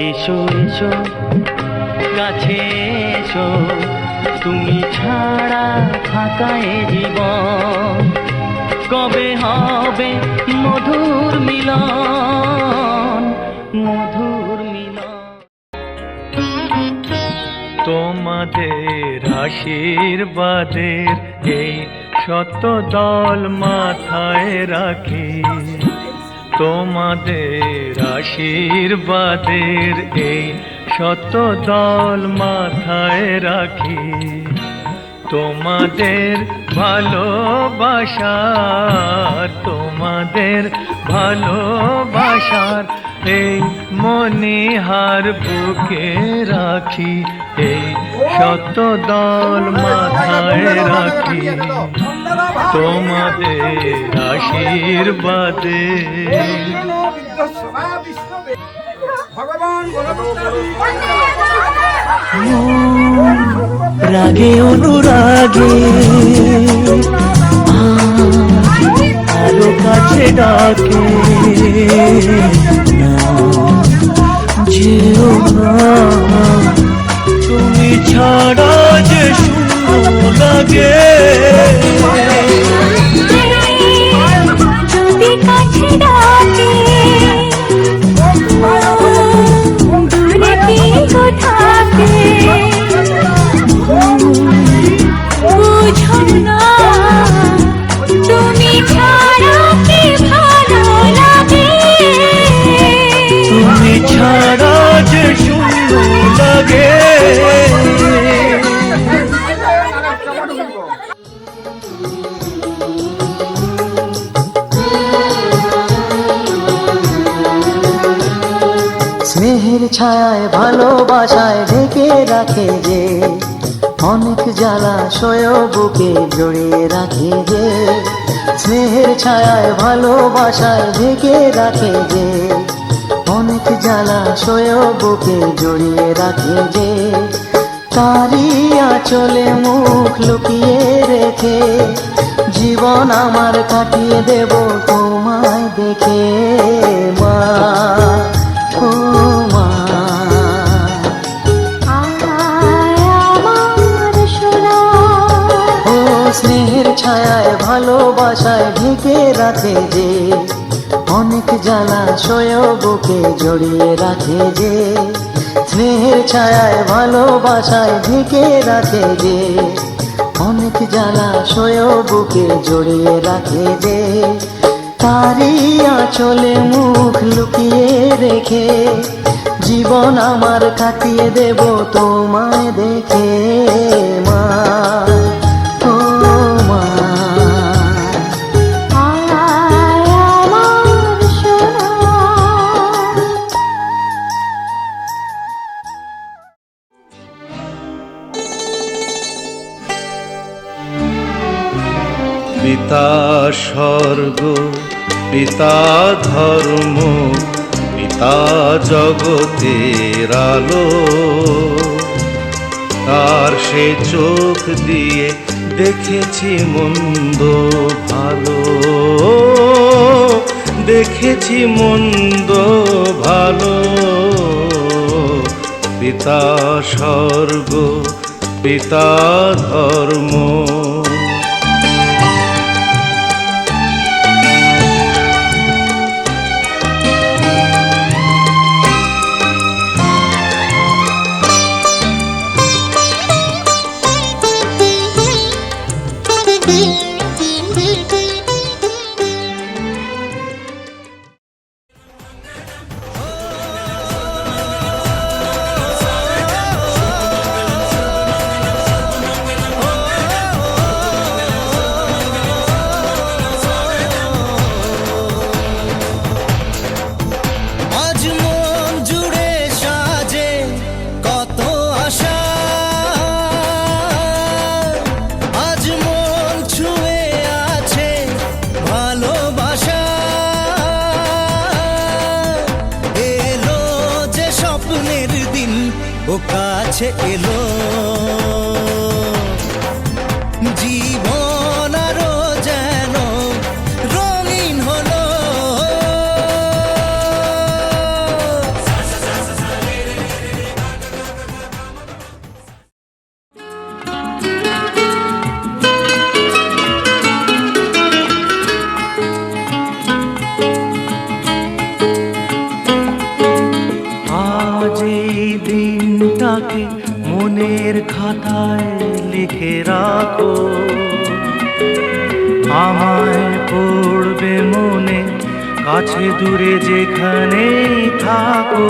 এসো এসো কাছে এসো, তুমি ছাড়া ফাঁকা এ জীবন, কবে হবে মধুর মিলন, মধুর মিলন। তোমাদের আশীর্বাদের এই শত দল মাথায় রাখি, তোমাদের আশীর্বাদের এই শত দল মাথায় রাখি, তোমাদের ভালোবাসার, তোমাদের ভালোবাসার এই মনিহার বুকে রাখি, এই শত দল মাথায় রাখি, তোমাদের আশীর্বাদে। রাগে অনুরাগে আরো কাছে ডাকে, যেও না তুমি ছাড়া যে শূন্য লাগে, যদি কাছে ডাকে দূরে কি থাকে, বুঝো না তুমি ছাড়া কি ভালো লাগে, তুমি ছাড়া যে শূন্য লাগে। স্নেহের ছায়ায় ভালোবাসায় ঢেকে রাখে যে, অনেক জ্বালাশয় বুকে জড়িয়ে রাখে যে, স্নেহের ছায়ায় ভালোবাসায় ঢেকে রাখে যে, অনেক জ্বালাশয় বুকে জড়িয়ে রাখে যে, তারই আঁচলে মুখ লুকিয়ে রেখে জীবন আমার কাটিয়ে দেব তোমায় দেখে, মা ও মা। ও স্নেহের ছায়ায় ভালোবাসায় ঢেকে রাখে যে, অনেক জ্বালাশয় বুকে জড়িয়ে রাখে যে, স্নেহের ছায়ায় ভালোবাসায় ঢেকে রাখে যে, অনেক জ্বালাশয় বুকে জড়িয়ে রাখে যে, তারই আঁচলে মুখ লুকিয়ে রেখে জীবন আমার কাটিয়ে দেব তোমায় দেখে, মা ও মা। পিতা স্বর্গ, পিতা ধর্ম, পিতা জগতের আলো, তার সে চোখ দিয়ে দেখেছি মন্দ ভালো, দেখেছি মন্দ ভালো। পিতা স্বর্গ, পিতা ধর্ম। ও কাছে এলো জীবন আরো যেন রঙিন হলো। আজ এই দিনটাকে মনের খাতায় লিখে রাখো, আমায় পড়বে মনে, কাছে দূরে যেখানেই থাকো।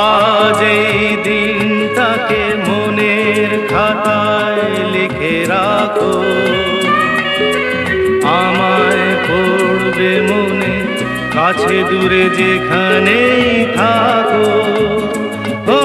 আজ এই দিনটাকে মনের খাতায় লিখে রাখো, আমায় পড়বে মনে, কাছে দূরে যেখানেই থাকো। ও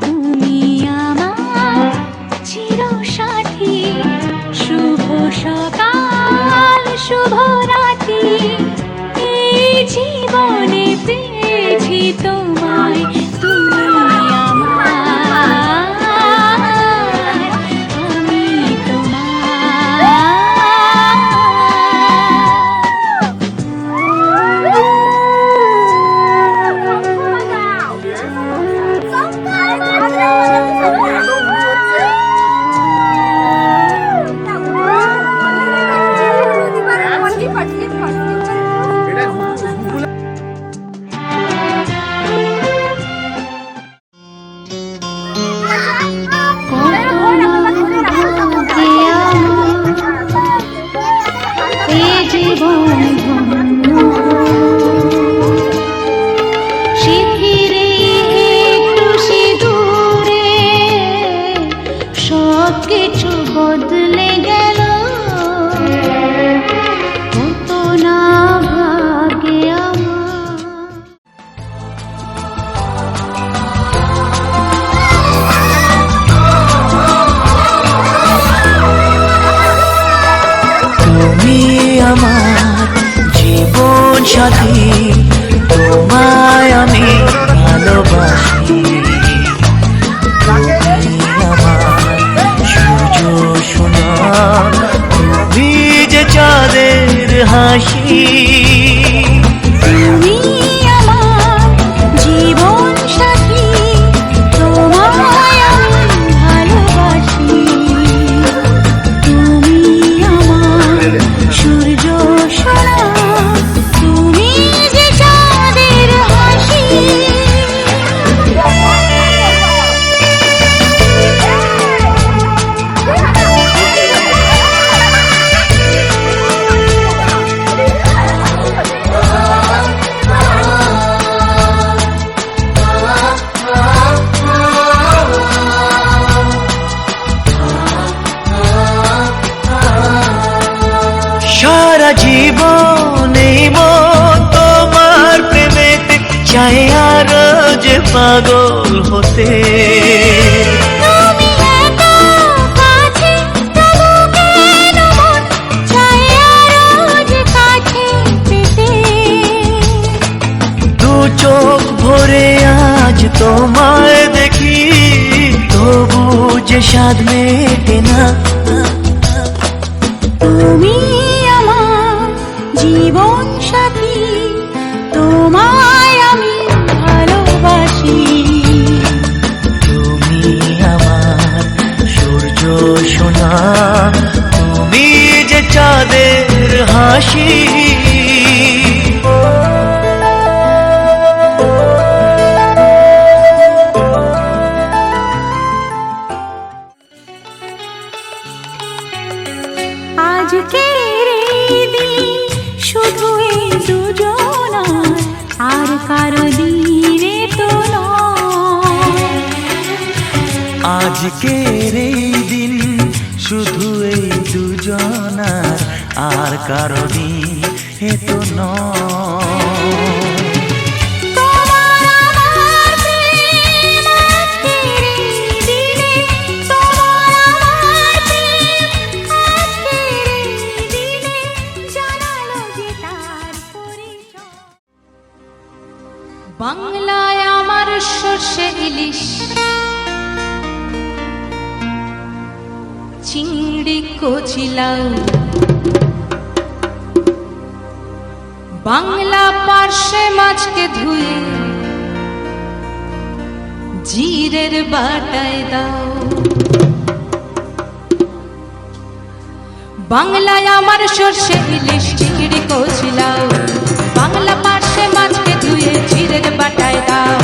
তুমি আমার চিরসাথী, শুভ সকাল শুভ রাতি, এই জীবনে পেয়েছি তোমায়, তুমি আমার, আমি সবকিছু বদলে গেল, কত না ভাগে আমার। তুমি আমার জীবন সাথী, তোমায় আমি ভালোবাসি। তুমি আমার সূর্য সোনা, তুমি যে চাঁদের হাসি। তুমি আমার জীবন সাথী, তোমায় আমি ভালোবাসি। তুমি আমার সূর্য সোনা, তুমি যে চাঁদের হাসি। সারা জীবন এই মন তোমার প্রেমেতে চাই আরো যে পাগল হতে। তুমি এত কাছে, তবু কেন মন চায় আরো যে কাছে পেতে। দু চোখ ভরে আজ তোমায় দেখি, তবু যে স্বাদ মেটে না। তুমি আমার জীবন সাথী, তোমায় আমি ভালোবাসি। তুমি আমার সূর্য সোনা, তুমি যে চাঁদের হাসি। আজকের এই দিন শুধু এই দুজনার, আর কারো দিনে তো নয়। আজকের এই দিন শুধু এই দুজনার, আর কারো দিন এ তো নয়। বাংলায় আমার সর্ষে ইলিশ চিংড়ি কচিলাও, বাংলা পার্শে মাছকে ধুয়ে জিরের বাটায় দাও। বাংলায় আমার সর্ষে ইলিশ চিংড়ি কচিলাও, বাংলা পার্শে মাছকে ধুয়ে জিরের বাটায় দাও।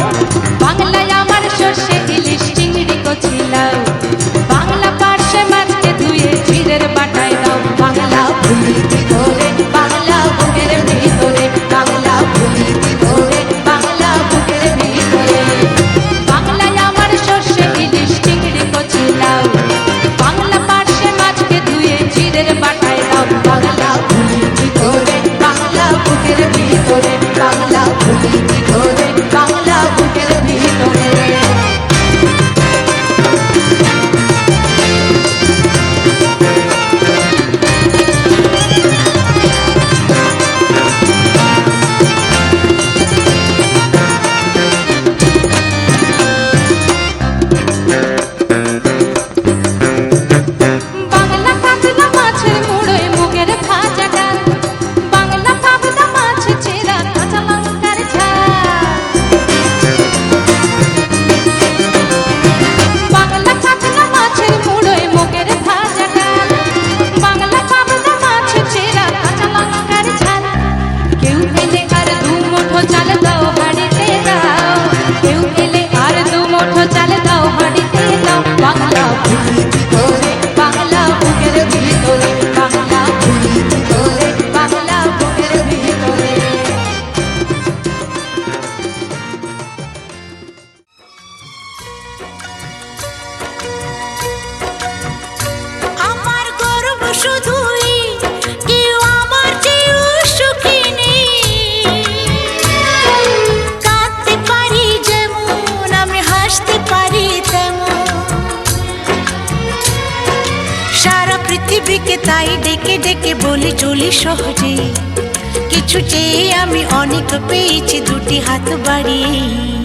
বাংলায় আমার সর্ষে ইলিশ চিংড়ি কচিলাও, বাংলা পার্শে মাছকে ধুয়ে জিরের বাটায় দাও। বাংলা ভুলির ভিতরে বাংলা বুকের ভিতরে, বাংলা ভুলির ভিতরে বাংলা বুকের ভিতরে। বাংলায় আমার সর্ষে ইলিশ চিংড়ি কচিলাও, বাংলা পার্শে মাছকে ধুয়ে জিরের বাটায় দাও। বাংলা ভুলির ভিতরে বাংলা বুকের ভিতরে, বাংলা ভুলির ভিতরে বাংলা বুকের ভিতরে। বাংলা কাতলা মাছের মুড়োয় মুগের ভাজা ডাল, বাংলা পাবদা মাছ চেরা কাঁচা লঙ্কার ঝাল। বাংলা কাতলা মাছের মুড়োয় মুগের ভাজা ডাল, বাংলা পাবদা মাছ চেরা কাঁচা লঙ্কার ঝাল। কেউ এলে আর দু মুঠো চাল দাও হাঁড়িতে দাও, কেউ এলে আর দু মুঠো চাল দাও হাঁড়িতে দাও। বাংলা ভুলির ভিতরে বাংলা বুকের ভিতরে, বাংলা ভুলির ভিতরে বাংলা বুকের ভিতরে। আমার গর্ব শুধুই কেউ আমার চেয়েও সুখী নেই। কাঁদতে পারি যেমন আমি হাসতে পারি তেমন, সারা পৃথিবীকে তাই ডেকে ডেকে বলে চলি সহজে। কিছু চেয়ে আমি অনেক পেয়েছি দুটি হাত বাড়িয়ে।